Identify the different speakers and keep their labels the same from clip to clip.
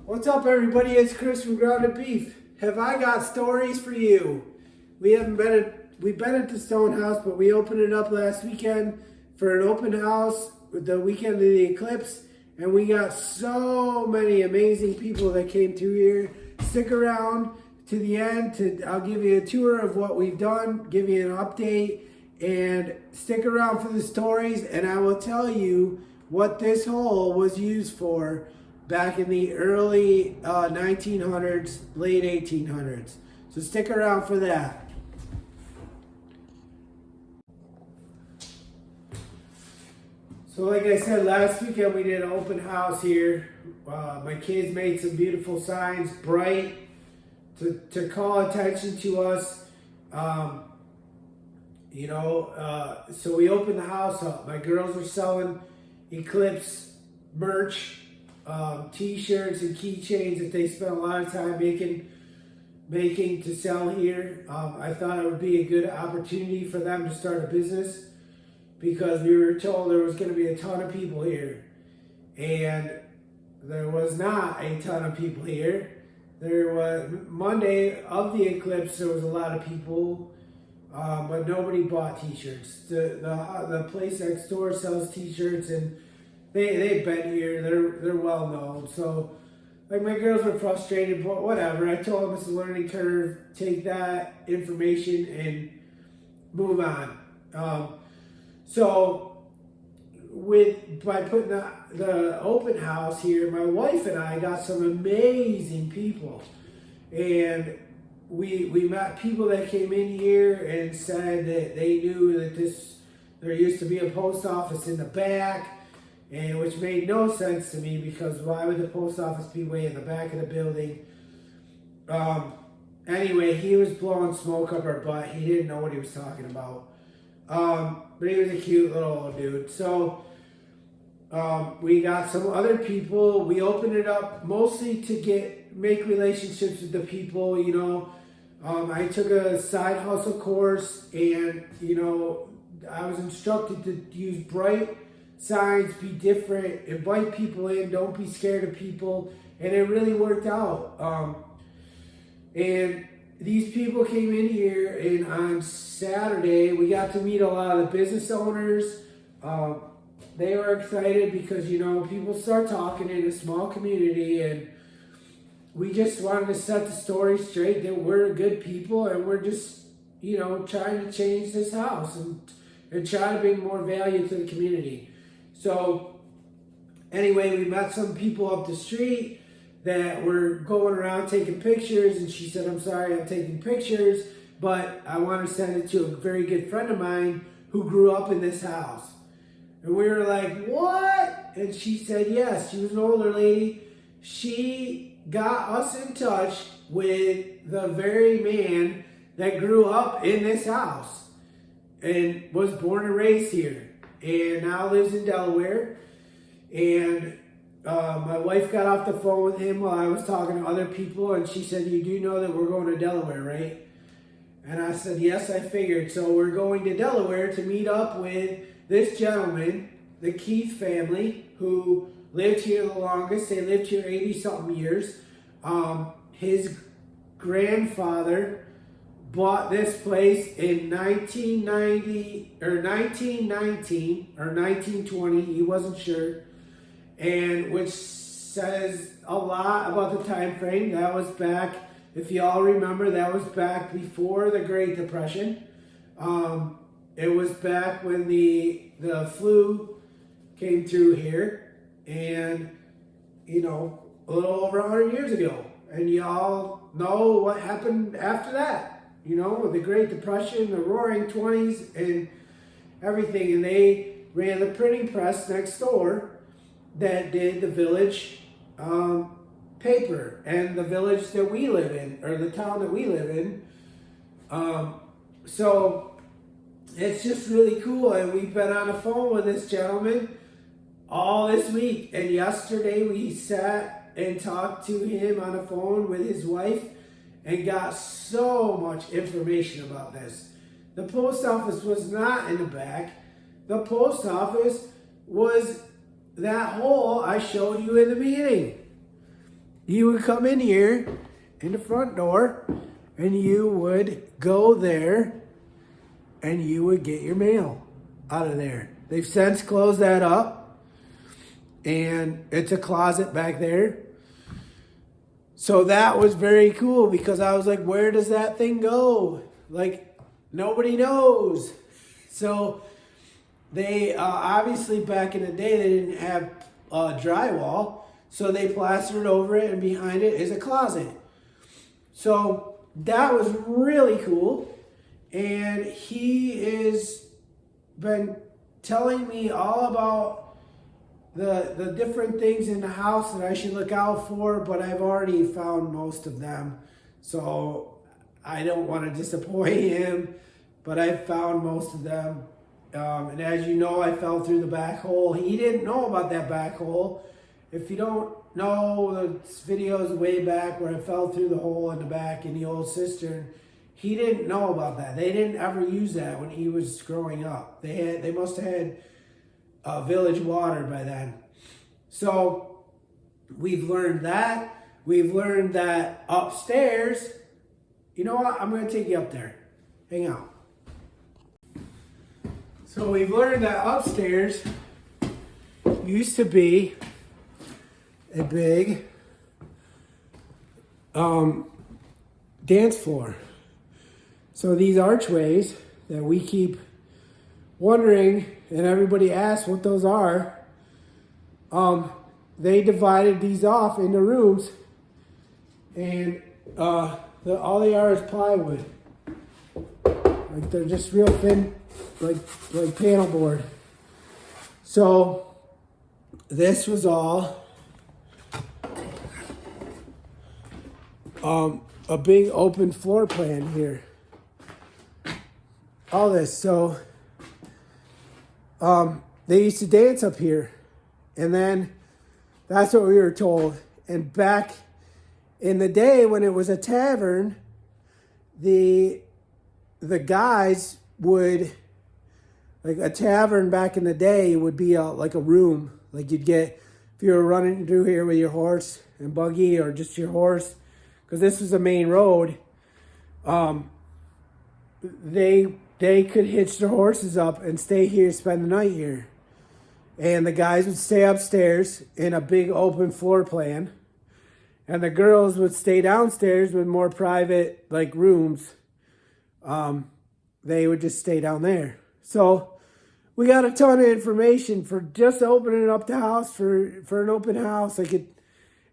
Speaker 1: What's up, everybody? It's Chris from Grounded Beef. Have I got stories for you? We've been at the Stone House, but we opened it up last weekend for an open house with the weekend of the eclipse, and we got so many amazing people that came through here. Stick around to the end. I'll give you a tour of what we've done, give you an update, and stick around for the stories, and I will tell you what this hole was used for back in the early 1900s, late 1800s. So stick around for that. So like I said, last weekend we did an open house here. My kids made some beautiful signs, bright, to call attention to us. So we opened the house up. My girls were selling Eclipse merch, t-shirts and keychains that they spent a lot of time making to sell here. I thought it would be a good opportunity for them to start a business because we were told there was going to be a ton of people here, and there was not a ton of people here. There was Monday of the eclipse. There was a lot of people, but nobody bought t-shirts. The place next door sells t-shirts, and they've been here. They're well known. So, like, my girls were frustrated, but whatever. I told them it's a learning curve. Take that information and move on. By putting the open house here, my wife and I got some amazing people, and we met people that came in here and said that they knew that there used to be a post office in the back. And which made no sense to me, because why would the post office be way in the back of the building? Anyway, he was blowing smoke up our butt. He didn't know what he was talking about. But he was a cute little old dude. So we got some other people. We opened it up mostly to make relationships with the people, you know. I took a side hustle course, and, you know, I was instructed to use bright signs, be different, invite people in, don't be scared of people, and it really worked out. And these people came in here, and on Saturday we got to meet a lot of the business owners. They were excited because, you know, people start talking in a small community, and we just wanted to set the story straight that we're good people, and we're just, you know, trying to change this house and try to bring more value to the community. So anyway, we met some people up the street that were going around taking pictures, and she said, "I'm sorry, I'm taking pictures, but I want to send it to a very good friend of mine who grew up in this house." And we were like, "What?" And she said, yes, she was an older lady. She got us in touch with the very man that grew up in this house and was born and raised here, and now lives in Delaware. And my wife got off the phone with him while I was talking to other people, and she said, "You do know that we're going to Delaware, right?" And I said, "Yes, I figured." So we're going to Delaware to meet up with this gentleman, the Keith family, who lived here the longest. They lived here 80-something years. His grandfather bought this place in 1990 or 1919 or 1920, he wasn't sure, and which says a lot about the time frame. That was back, if y'all remember, that was back before the Great Depression. It was back when the flu came through here, and, you know, a little over 100 years ago. And y'all know what happened after that. You know, with the Great Depression, the Roaring 20s, and everything. And they ran the printing press next door that did the village paper, and the village that we live in, or the town that we live in. So it's just really cool. And we've been on the phone with this gentleman all this week. And yesterday we sat and talked to him on the phone with his wife, and got so much information about this. The post office was not in the back. The post office was that hole I showed you in the beginning. you would come in here in the front door and you would go there and you would get your mail out of there. They've since closed that up and it's a closet back there. So that was very cool because I was like, where does that thing go? Like, nobody knows. So they obviously back in the day they didn't have drywall, so they plastered over it, and behind it is a closet. So that was really cool, and he has been telling me all about the different things in the house that I should look out for, but I've already found most of them, so I don't want to disappoint him, but I've found most of them. And as you know, I fell through the back hole. He didn't know about that back hole. If you don't know, the videos way back where I fell through the hole in the back in the old cistern, he didn't know about that. They didn't ever use that when he was growing up. They must have had village water by then. So we've learned that. We've learned that upstairs, you know what? I'm going to take you up there. Hang out. So we've learned that upstairs used to be a big dance floor. So these archways that we keep wondering, and everybody asks what those are, they divided these off into rooms, and all they are is plywood. Like they're just real thin, like panel board. So this was all a big open floor plan here. All this. So they used to dance up here, and then that's what we were told. And back in the day when it was a tavern, the guys would, like a tavern back in the day would be like a room. Like you'd get, if you were running through here with your horse and buggy or just your horse, because this was a main road, they could hitch their horses up and stay here, spend the night here. And the guys would stay upstairs in a big open floor plan. And the girls would stay downstairs with more private like rooms. They would just stay down there. So we got a ton of information for just opening up the house for an open house. Like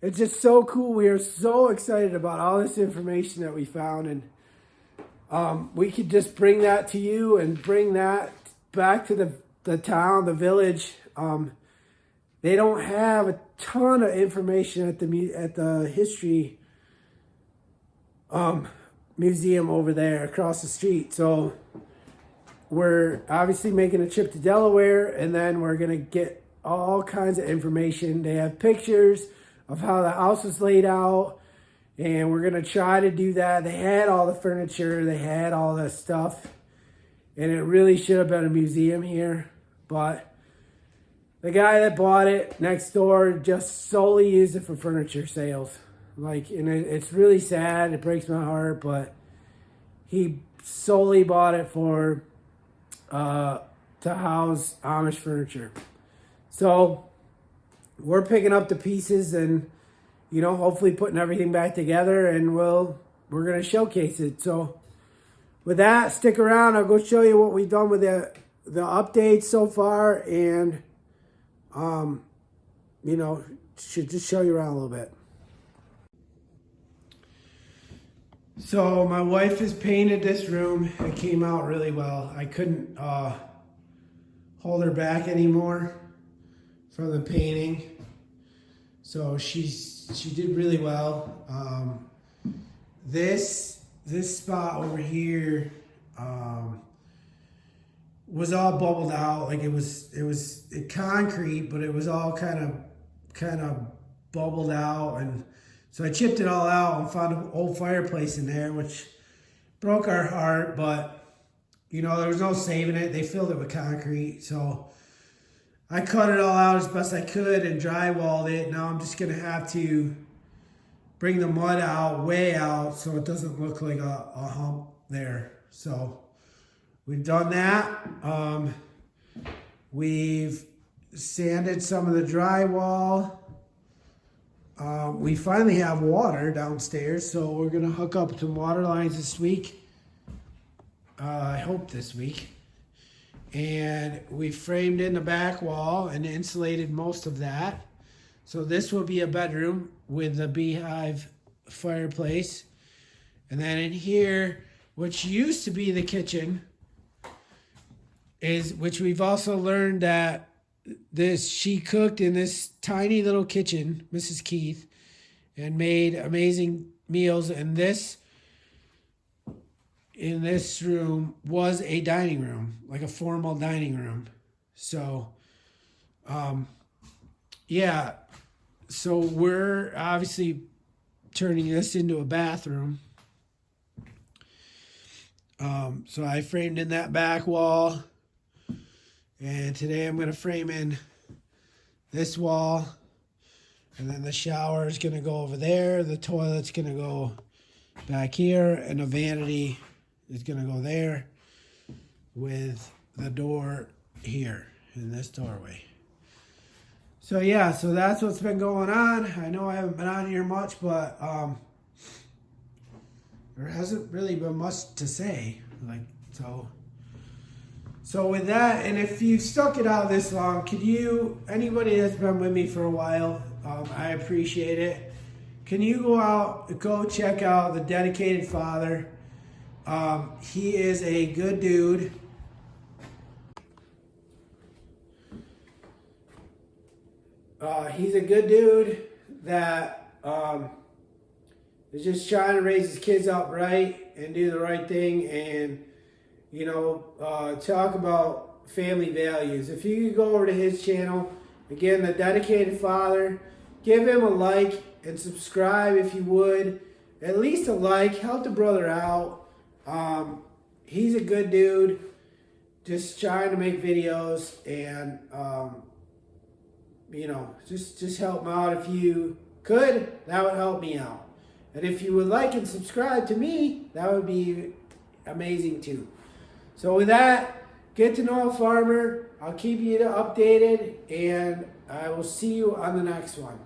Speaker 1: it's just so cool. We are so excited about all this information that we found, and we could just bring that to you and bring that back to the town, the village. They don't have a ton of information at the history museum over there across the street. So we're obviously making a trip to Delaware, and then we're going to get all kinds of information. They have pictures of how the house was laid out, and we're going to try to do that. They had all the furniture. They had all the stuff, and it really should have been a museum here. But the guy that bought it next door just solely used it for furniture sales. Like, and it's really sad. It breaks my heart, but he solely bought it for to house Amish furniture. So we're picking up the pieces and, you know, hopefully putting everything back together, and we're going to showcase it. So with that, stick around. I'll go show you what we've done with the updates so far, and you know, should just show you around a little bit. So my wife has painted this room. It came out really well. I couldn't hold her back anymore from the painting. So she did really well. This spot over here was all bubbled out. Like it was concrete, but it was all kind of bubbled out, and so I chipped it all out and found an old fireplace in there, which broke our heart, but you know, there was no saving it. They filled it with concrete, so I cut it all out as best I could and drywalled it. Now I'm just gonna have to bring the mud out, way out, so it doesn't look like a hump there. So we've done that. We've sanded some of the drywall. We finally have water downstairs, so we're gonna hook up some water lines this week. I hope this week. And we framed in the back wall and insulated most of that. So this will be a bedroom with a beehive fireplace. And then in here, which used to be the kitchen, which we've also learned that she cooked in this tiny little kitchen, Mrs. Keith, and made amazing meals. And this, in this room, was a dining room, like a formal dining room. So, yeah. So we're obviously turning this into a bathroom. So I framed in that back wall. And today I'm going to frame in this wall. And then the shower is going to go over there. The toilet's going to go back here. And the vanity is going to go there with the door here in this doorway. So yeah, so that's what's been going on. I know I haven't been on here much, but there hasn't really been much to say. So with that, and if you've stuck it out this long, could you, anybody that's been with me for a while, I appreciate it. Can you go check out The Dedicated Father? He is a good dude. He's a good dude that is just trying to raise his kids up right and do the right thing, and talk about family values. If you could go over to his channel, again, The Dedicated Father, give him a like and subscribe if you would. At least a like, help the brother out. He's a good dude, just trying to make videos, and just help him out. If you could, that would help me out. And if you would like and subscribe to me, that would be amazing too. So with that, get to know a farmer. I'll keep you updated, and I will see you on the next one.